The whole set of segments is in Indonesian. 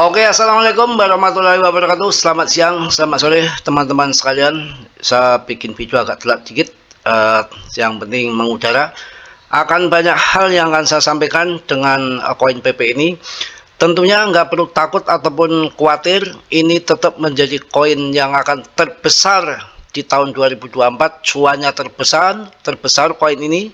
Oke, assalamualaikum warahmatullahi wabarakatuh. Selamat siang, selamat sore, teman-teman sekalian. Saya bikin video agak telat dikit. Yang penting mengudara. Akan banyak hal yang akan saya sampaikan dengan koin PP ini. Tentunya nggak perlu takut ataupun khawatir. Ini tetap menjadi koin yang akan terbesar di tahun 2024. Cuannya terbesar koin ini,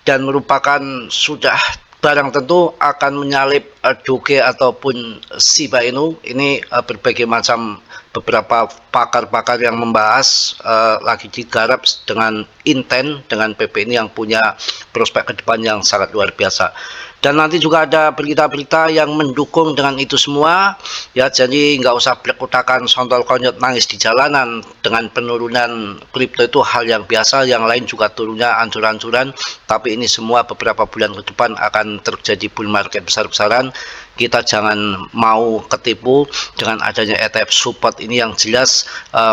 dan merupakan sudah barang tentu akan menyalip Doge ataupun Shiba Inu. Ini berbagai macam beberapa pakar-pakar yang membahas lagi digarap dengan intent dengan PP ini yang punya prospek ke depan yang sangat luar biasa. Dan nanti juga ada berita-berita yang mendukung dengan itu semua ya, jadi nggak usah blek-utakan sontol konyot nangis di jalanan. Dengan penurunan kripto itu hal yang biasa, yang lain juga turunnya ancur-ancuran, tapi ini semua beberapa bulan ke depan akan terjadi bull market besar-besaran. Kita jangan mau ketipu dengan adanya ETF support ini, yang jelas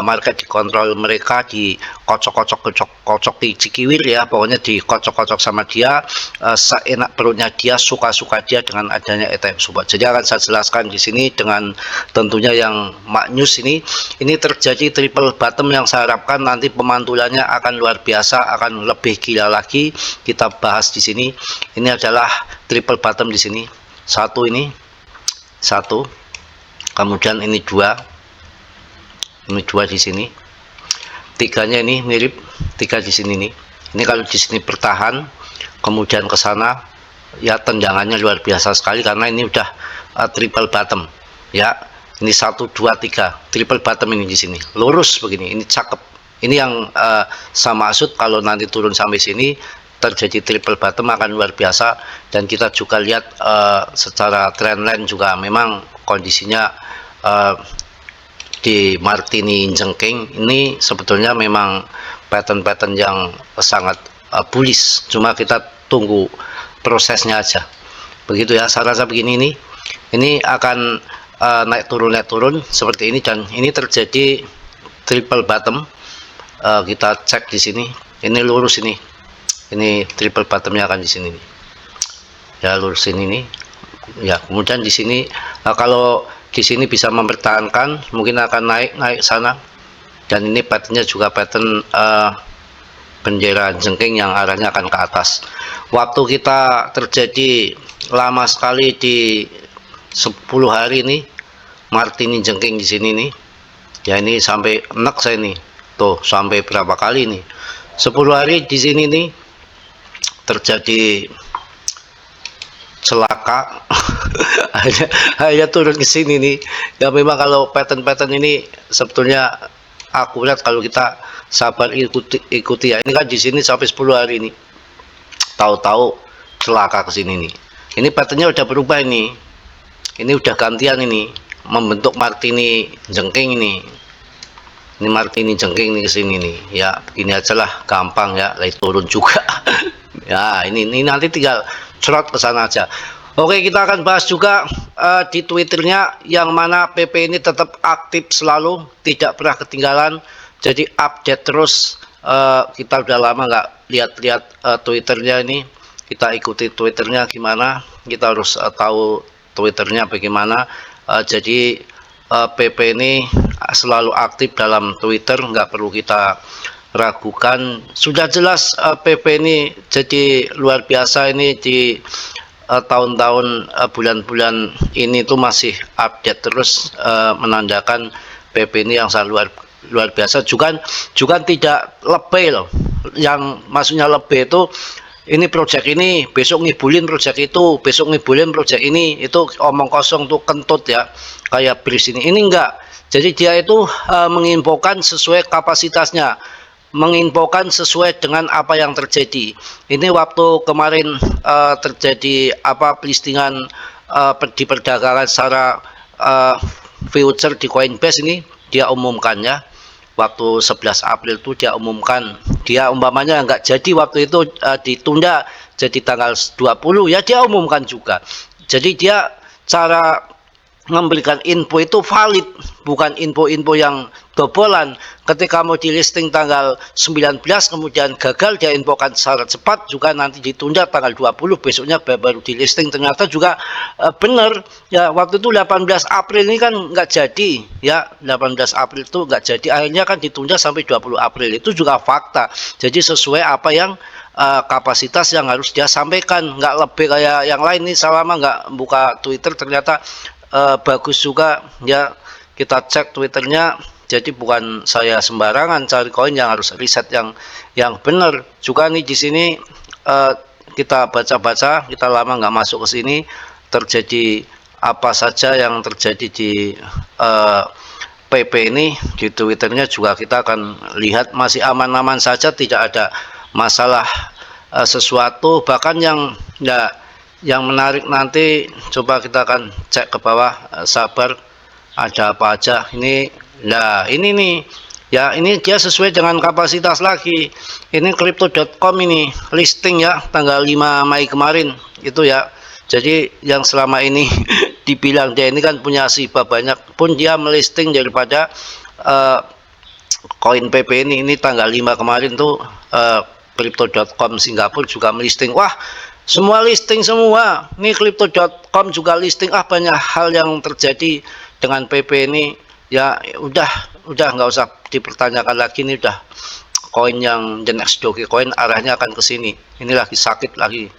market dikontrol mereka, dikocok-kocok di cikiwir ya, pokoknya dikocok-kocok sama dia, seenak perutnya dia, suka-suka dia dengan adanya ETF support. Jadi akan saya jelaskan di sini dengan tentunya yang maknyus ini terjadi triple bottom yang saya harapkan nanti pemantulannya akan luar biasa, akan lebih gila lagi. Kita bahas di sini. Ini adalah triple bottom di sini. Satu, kemudian ini dua di sini, tiganya ini mirip, tiga di sini nih. Ini kalau di sini bertahan, kemudian ke sana, ya tendangannya luar biasa sekali karena ini udah triple bottom, ya. Ini 1, 2, 3, triple bottom ini di sini, lurus begini, ini cakep. Ini yang saya maksud, kalau nanti turun sampai sini terjadi triple bottom akan luar biasa. Dan kita juga lihat secara trendline juga memang kondisinya di Martini jengking ini sebetulnya memang pattern-pattern yang sangat bullish, cuma kita tunggu prosesnya aja, begitu ya. Saya rasa begini, ini akan naik turun seperti ini, dan ini terjadi triple bottom. Kita cek di sini, ini lurus ini triple bottomnya akan di sini nih, ya, lurusin ini ya. Kemudian di sini kalau di sini bisa mempertahankan, mungkin akan naik sana. Dan ini patternnya juga pattern bendera jengking yang arahnya akan ke atas. Waktu kita terjadi lama sekali di 10 hari ini Martini jengking di sini nih ya. Ini sampai enak saya nih, tuh sampai berapa kali nih, 10 hari di sini nih terjadi celaka. hanya turun ke sini nih ya. Memang kalau pattern ini sebetulnya akurat kalau kita sabar ikuti ya. Ini kan di sini sampai 10 hari ini, tahu-tahu celaka ke sini nih. Ini patternnya udah berubah ini udah gantian, ini membentuk Martini jengking ini Martini jengking nih ke sini nih ya. Begini aja lah, gampang ya, lagi turun juga. Ya, ini nanti tinggal cerot ke sana aja. Oke, kita akan bahas juga di Twitternya, yang mana PP ini tetap aktif selalu, tidak pernah ketinggalan. Jadi update terus. Kita udah lama nggak lihat-lihat Twitternya ini. Kita ikuti Twitternya gimana, kita harus tahu Twitternya bagaimana. Jadi PP ini selalu aktif dalam Twitter, nggak perlu kita ragukan. Sudah jelas PP ini jadi luar biasa. Ini di tahun-tahun bulan-bulan ini tuh masih update terus, menandakan PP ini yang sangat luar biasa. Juga tidak lebay loh. Yang maksudnya lebay itu, ini project ini besok ngibulin project itu, besok ngibulin project ini, itu omong kosong tuh, kentut ya, kayak Bris ini enggak. Jadi dia itu menginfokan sesuai kapasitasnya, menginfokan sesuai dengan apa yang terjadi. Ini waktu kemarin terjadi listingan di perdagangan secara future di Coinbase ini, dia umumkan ya. Waktu 11 April itu dia umumkan, dia umpamanya nggak jadi waktu itu, ditunda jadi tanggal 20 ya, dia umumkan juga. Jadi dia cara memberikan info itu valid, bukan info-info yang dobolan. Ketika mau di listing tanggal 19 kemudian gagal dia infokan secara cepat, juga nanti ditunda tanggal 20 besoknya baru di listing, ternyata juga benar ya. Waktu itu 18 April ini kan nggak jadi ya, 18 April itu nggak jadi, akhirnya kan ditunda sampai 20 April, itu juga fakta. Jadi sesuai apa yang kapasitas yang harus dia sampaikan, nggak lebih kayak yang lain nih. Selama nggak buka Twitter ternyata bagus juga ya, kita cek Twitternya. Jadi bukan saya sembarangan cari koin, yang harus riset yang benar juga nih. Di sini kita baca-baca, kita lama nggak masuk ke sini, terjadi apa saja yang terjadi di PP ini di Twitternya juga kita akan lihat masih aman-aman saja, tidak ada masalah sesuatu. Bahkan yang menarik nanti coba kita akan cek ke bawah, sabar, ada apa aja ini. Nah ini nih ya, ini dia sesuai dengan kapasitas lagi. Ini crypto.com ini listing ya tanggal 5 Mei kemarin itu ya. Jadi yang selama ini dibilang dia ini kan punya SIBA banyak, pun dia melisting daripada koin PP ini tanggal 5 kemarin tuh. Crypto.com Singapura juga melisting. Wah, semua listing semua. Ini Crypto.com juga listing. Banyak hal yang terjadi dengan PP ini. Ya udah nggak usah dipertanyakan lagi. Ini udah koin yang the next Dogecoin arahnya akan ke sini. Ini lagi sakit lagi.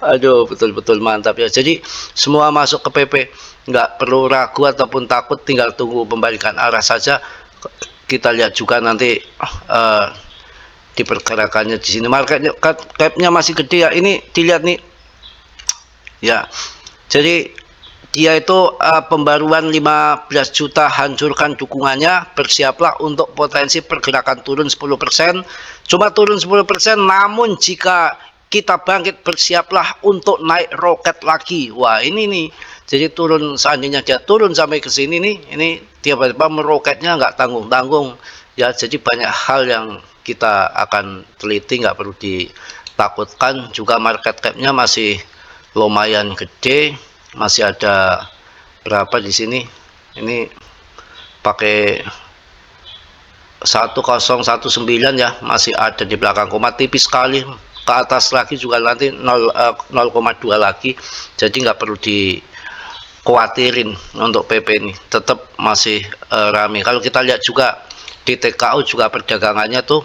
Aduh, betul-betul mantap ya. Jadi semua masuk ke PP, nggak perlu ragu ataupun takut, tinggal tunggu pembalikan arah saja. Kita lihat juga nanti di pergerakannya di sini. Marketnya capnya masih gede ya, ini dilihat nih ya. Jadi dia itu pembaruan 15 juta, hancurkan dukungannya, bersiaplah untuk potensi pergerakan turun 10%. Cuma turun 10%, namun jika kita bangkit, bersiaplah untuk naik roket lagi. Wah ini nih, jadi turun, seandainya dia turun sampai ke sini nih, ini tiba-tiba meroketnya nggak tanggung-tanggung ya. Jadi banyak hal yang kita akan teliti, nggak perlu ditakutkan. Juga market capnya masih lumayan gede, masih ada berapa di sini, ini pakai 1019 ya, masih ada di belakang koma, tipis sekali. Ke atas lagi juga nanti 0,2 lagi, jadi nggak perlu dikhawatirin untuk PP ini, tetap masih rame. Kalau kita lihat juga di TKO juga perdagangannya tuh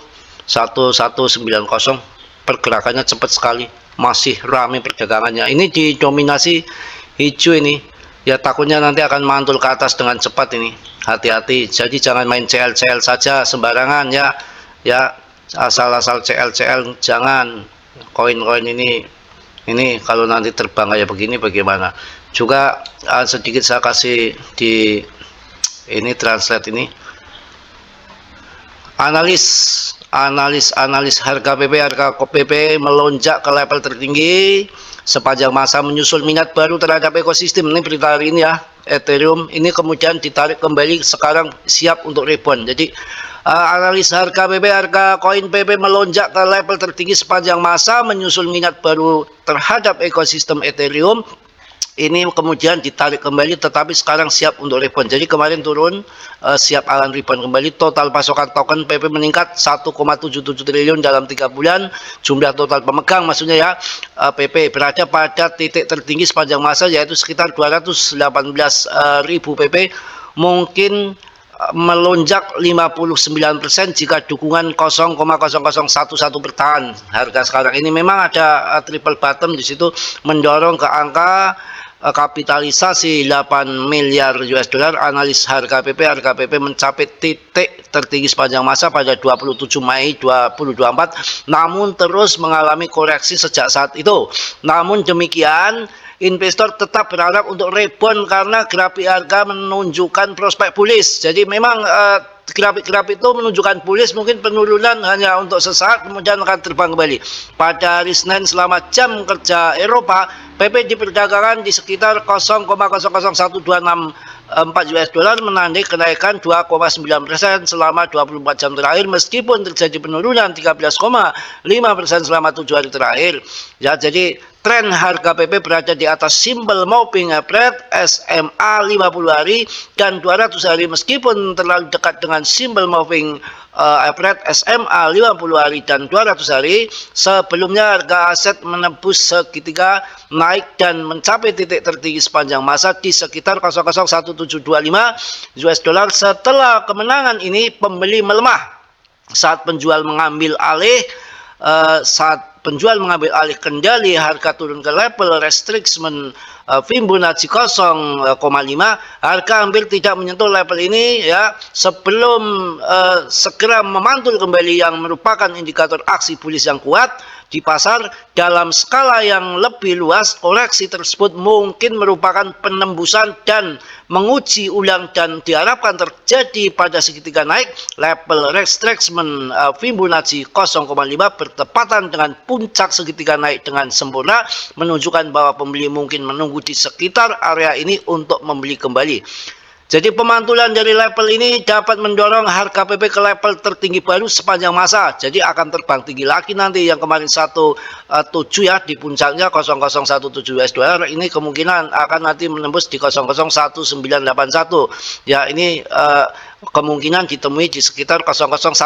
1190, pergerakannya cepat sekali, masih rame perdagangannya. Ini didominasi hijau ini ya, takutnya nanti akan mantul ke atas dengan cepat ini, hati-hati. Jadi jangan main CL saja sembarangan ya, asal-asal CL jangan. Koin-koin ini kalau nanti terbang kayak begini bagaimana. Juga sedikit saya kasih di ini translate ini, analis harga PP melonjak ke level tertinggi sepanjang masa, menyusul minat baru terhadap ekosistem. Ini berita hari ini ya, Ethereum ini kemudian ditarik kembali, sekarang siap untuk rebound. Jadi analis harga koin PP melonjak ke level tertinggi sepanjang masa, menyusul minat baru terhadap ekosistem Ethereum. Ini kemudian ditarik kembali, tetapi sekarang siap untuk rebound. Jadi kemarin turun, siap akan rebound kembali. Total pasokan token PP meningkat 1,77 triliun dalam 3 bulan. Jumlah total pemegang maksudnya ya, PP berada pada titik tertinggi sepanjang masa, yaitu sekitar 218.000 PP. Mungkin melonjak 59% jika dukungan 0,0011 bertahan. Harga sekarang ini memang ada triple bottom di situ, mendorong ke angka kapitalisasi 8 miliar US dollar. Analis harga PP mencapai titik tertinggi sepanjang masa pada 27 Mei 2024, namun terus mengalami koreksi sejak saat itu. Namun demikian, investor tetap berharap untuk rebound karena grafik harga menunjukkan prospek bullish. Jadi memang grafik-grafik itu menunjukkan bullish, mungkin penurunan hanya untuk sesaat kemudian akan terbang kembali. Pada hari Senin selama jam kerja Eropa, PP diperdagangkan di sekitar 0,00126 US dollar menandai kenaikan 2,9% selama 24 jam terakhir meskipun terjadi penurunan 13,5% selama 7 hari terakhir. Ya, jadi tren harga PP berada di atas simple moving average SMA 50 hari dan 200 hari meskipun terlalu dekat dengan simple moving average SMA 50 hari dan 200 hari. Sebelumnya harga aset menembus segitiga naik dan mencapai titik tertinggi sepanjang masa di sekitar 0,01725 US dollar. Setelah kemenangan ini pembeli melemah saat penjual mengambil alih kendali, harga turun ke level restriction Fibonacci 0,5. Harga hampir tidak menyentuh level ini ya sebelum segera memantul kembali yang merupakan indikator aksi bullish yang kuat di pasar. Dalam skala yang lebih luas, koreksi tersebut mungkin merupakan penembusan dan menguji ulang dan diharapkan terjadi pada segitiga naik level restriction Fibonacci 0,5 bertepatan dengan puncak segitiga naik dengan sempurna, menunjukkan bahwa pembeli mungkin menunggu di sekitar area ini untuk membeli kembali. Jadi pemantulan dari level ini dapat mendorong harga PP ke level tertinggi baru sepanjang masa. Jadi akan terbang tinggi lagi nanti. Yang kemarin 17 ya di puncaknya 0017 US dollar, ini kemungkinan akan nanti menembus di 001981. Ya, ini kemungkinan ditemui di sekitar 0014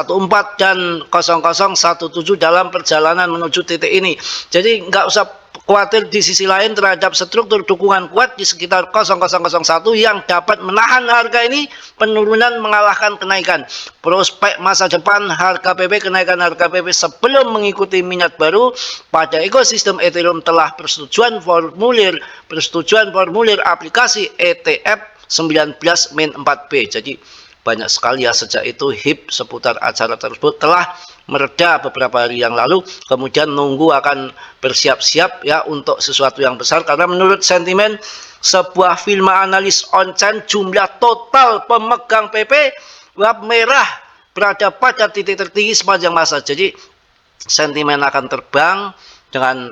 dan 0017 dalam perjalanan menuju titik ini. Jadi nggak usah khawatir di sisi lain terhadap struktur dukungan kuat di sekitar 0001 yang dapat menahan harga ini penurunan mengalahkan kenaikan. Prospek masa depan harga PP, kenaikan harga PP sebelum mengikuti minat baru pada ekosistem Ethereum telah persetujuan formulir aplikasi ETF 19 Min 4B. Jadi banyak sekali ya sejak itu HIP seputar acara tersebut telah mereda beberapa hari yang lalu, kemudian nunggu akan bersiap-siap ya untuk sesuatu yang besar karena menurut sentimen sebuah film analis on-chain jumlah total pemegang PP wap merah berada pada titik tertinggi sepanjang masa. Jadi sentimen akan terbang dengan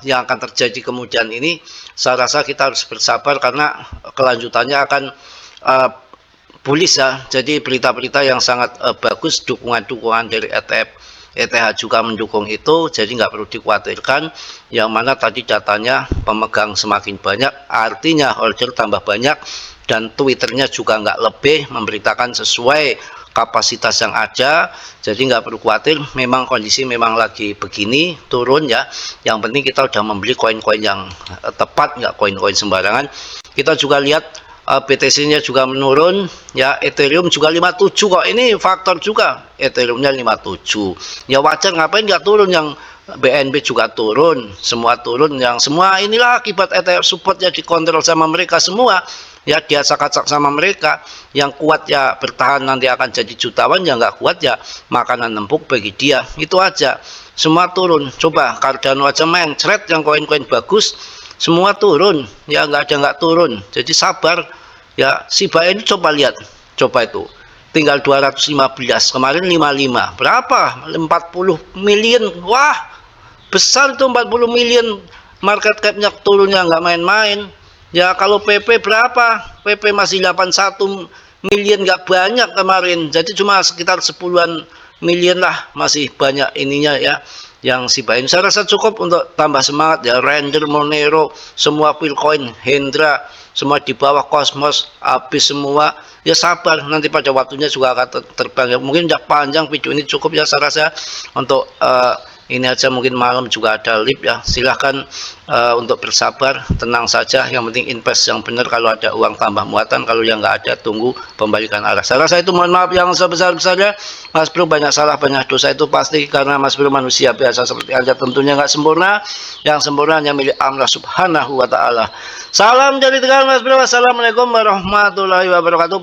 yang akan terjadi kemudian ini. Saya rasa kita harus bersabar karena kelanjutannya akan bullish ya. Jadi berita-berita yang sangat bagus, dukungan-dukungan dari ETF ETH juga mendukung itu, jadi nggak perlu dikhawatirkan. Yang mana tadi datanya pemegang semakin banyak, artinya order tambah banyak, dan Twitternya juga nggak lebih memberitakan sesuai kapasitas yang ada. Jadi nggak perlu khawatir, memang kondisi memang lagi begini, turun ya. Yang penting kita udah membeli koin-koin yang tepat, nggak koin-koin sembarangan. Kita juga lihat BTC-nya juga menurun ya, Ethereum juga 57 kok, ini faktor juga, Ethereum-nya 57 ya, wajar ngapain nggak turun. Yang BNB juga turun, semua turun, yang semua inilah akibat ETF support yang dikontrol sama mereka semua ya, diacak-acak sama mereka. Yang kuat ya bertahan nanti akan jadi jutawan, yang nggak kuat ya makanan empuk bagi dia, itu aja. Semua turun, coba Cardano aja mencret, yang koin-koin bagus semua turun ya, nggak turun. Jadi sabar ya. Shiba ini coba lihat, coba itu tinggal 215, kemarin 55, berapa, 40 million. Wah besar itu, 40 million market capnya, turunnya nggak main-main ya. Kalau PP berapa, PP masih 81 million, nggak banyak kemarin, jadi cuma sekitar 10-an million lah, masih banyak ininya ya. Yang Shiba Inu saya rasa cukup untuk tambah semangat ya. Render, Monero, semua Philcoin, Hendra, semua di bawah, Cosmos habis semua ya. Sabar, nanti pada waktunya juga akan terbang ya. Mungkin udah panjang video ini, cukup ya saya rasa untuk ini aja. Mungkin malam juga ada live ya, silahkan untuk bersabar, tenang saja. Yang penting invest yang benar. Kalau ada uang tambah muatan, kalau yang nggak ada tunggu pembalikan arah. Saya rasa itu, mohon maaf yang sebesar-besarnya. Mas Bro banyak salah, banyak dosa, itu pasti karena Mas Bro manusia biasa seperti Anda, tentunya nggak sempurna. Yang sempurna hanya milik Allah Subhanahu wa Ta'ala. Salam dari Tegal Mas Bro. Assalamualaikum warahmatullahi wabarakatuh.